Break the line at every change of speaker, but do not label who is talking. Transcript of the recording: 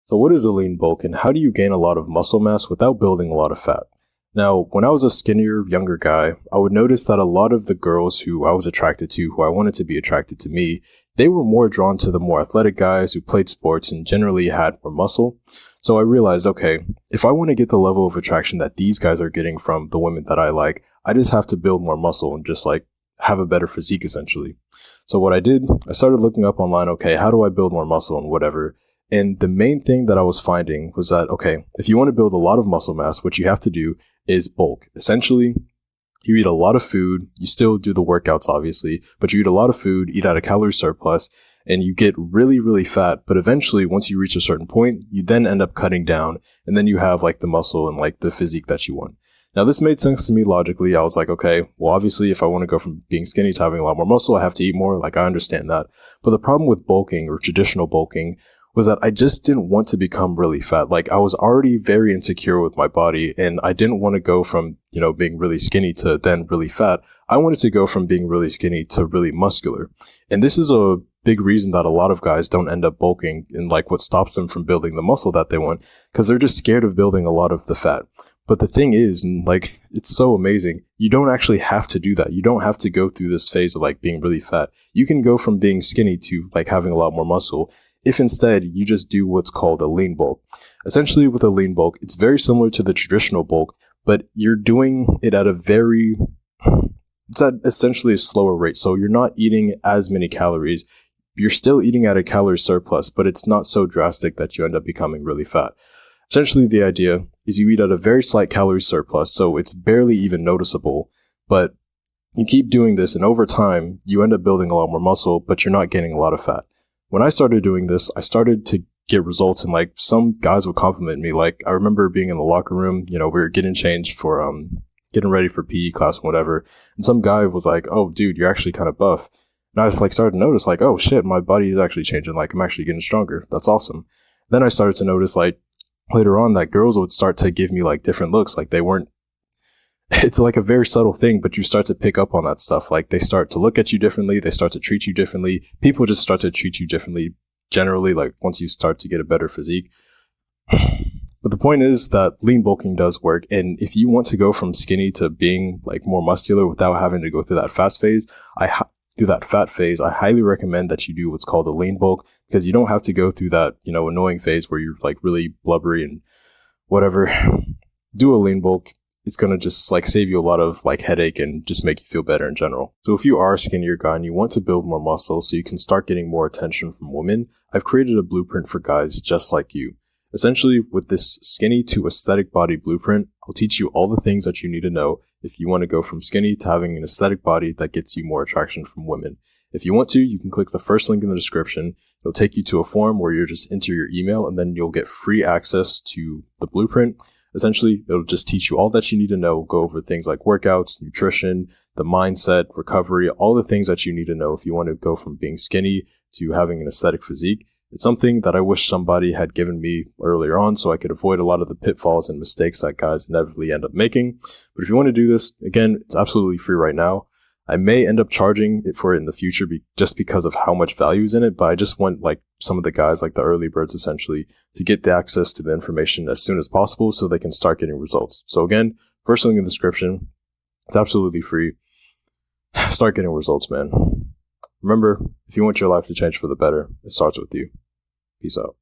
So what is a lean bulk and how do you gain a lot of muscle mass without building a lot of fat? Now, when I was a skinnier, younger guy, I would notice that a lot of the girls who I was attracted to, who I wanted to be attracted to me, they were more drawn to the more athletic guys who played sports and generally had more muscle. So I realized, okay, if I want to get the level of attraction that these guys are getting from the women that I like, I just have to build more muscle and just like have a better physique essentially. So what I did, I started looking up online, okay, how do I build more muscle and whatever. And the main thing that I was finding was that, okay, if you want to build a lot of muscle mass, what you have to do is bulk. Essentially, you eat a lot of food, you still do the workouts obviously, but you eat a lot of food, eat at a calorie surplus, and you get really, really fat. But eventually, once you reach a certain point, you then end up cutting down, and then you have like the muscle and like the physique that you want. Now, this made sense to me logically. I was like, okay, well, obviously, if I want to go from being skinny to having a lot more muscle, I have to eat more. Like, I understand that. But the problem with bulking or traditional bulking was that I just didn't want to become really fat. Like, I was already very insecure with my body, and I didn't want to go from, being really skinny to then really fat. I wanted to go from being really skinny to really muscular. And this is a big reason that a lot of guys don't end up bulking and like what stops them from building the muscle that they want, because they're just scared of building a lot of the fat. But the thing is, and like, it's so amazing, you don't actually have to do that. You don't have to go through this phase of like being really fat. You can go from being skinny to like having a lot more muscle if instead you just do what's called a lean bulk. Essentially with a lean bulk, it's very similar to the traditional bulk, but you're doing it at it's at essentially a slower rate. So you're not eating as many calories. You're still eating at a calorie surplus, but it's not so drastic that you end up becoming really fat. Essentially, the idea is you eat at a very slight calorie surplus, so it's barely even noticeable, but you keep doing this, and over time, you end up building a lot more muscle, but you're not gaining a lot of fat. When I started doing this, I started to get results, and like some guys would compliment me. Like, I remember being in the locker room, we were getting changed for getting ready for PE class and whatever, and some guy was like, "Oh, dude, you're actually kind of buff." And I just like started to notice like, "Oh shit, my body is actually changing. Like, I'm actually getting stronger. That's awesome." Then I started to notice like later on that girls would start to give me like different looks. Like it's like a very subtle thing, but you start to pick up on that stuff. Like, they start to look at you differently. They start to treat you differently. People just start to treat you differently generally, like once you start to get a better physique. But the point is that lean bulking does work. And if you want to go from skinny to being like more muscular without having to go through that fat phase, I highly recommend that you do what's called a lean bulk, because you don't have to go through that, annoying phase where you're like really blubbery and whatever. Do a lean bulk. It's going to just like save you a lot of like headache and just make you feel better in general. So if you are a skinnier guy and you want to build more muscle so you can start getting more attention from women, I've created a blueprint for guys just like you. Essentially, with this skinny to aesthetic body blueprint, I'll teach you all the things that you need to know if you want to go from skinny to having an aesthetic body that gets you more attraction from women. If you want to, you can click the first link in the description. It'll take you to a form where you just enter your email, and then you'll get free access to the blueprint. Essentially, it'll just teach you all that you need to know, go over things like workouts, nutrition, the mindset, recovery, all the things that you need to know if you want to go from being skinny to having an aesthetic physique. It's something that I wish somebody had given me earlier on so I could avoid a lot of the pitfalls and mistakes that guys inevitably end up making. But if you want to do this, again, it's absolutely free right now. I may end up charging it for it in the future just because of how much value is in it, but I just want like some of the guys, like the early birds essentially, to get the access to the information as soon as possible so they can start getting results. So again, first link in the description. It's absolutely free. Start getting results, man. Remember, if you want your life to change for the better, it starts with you. Peace out.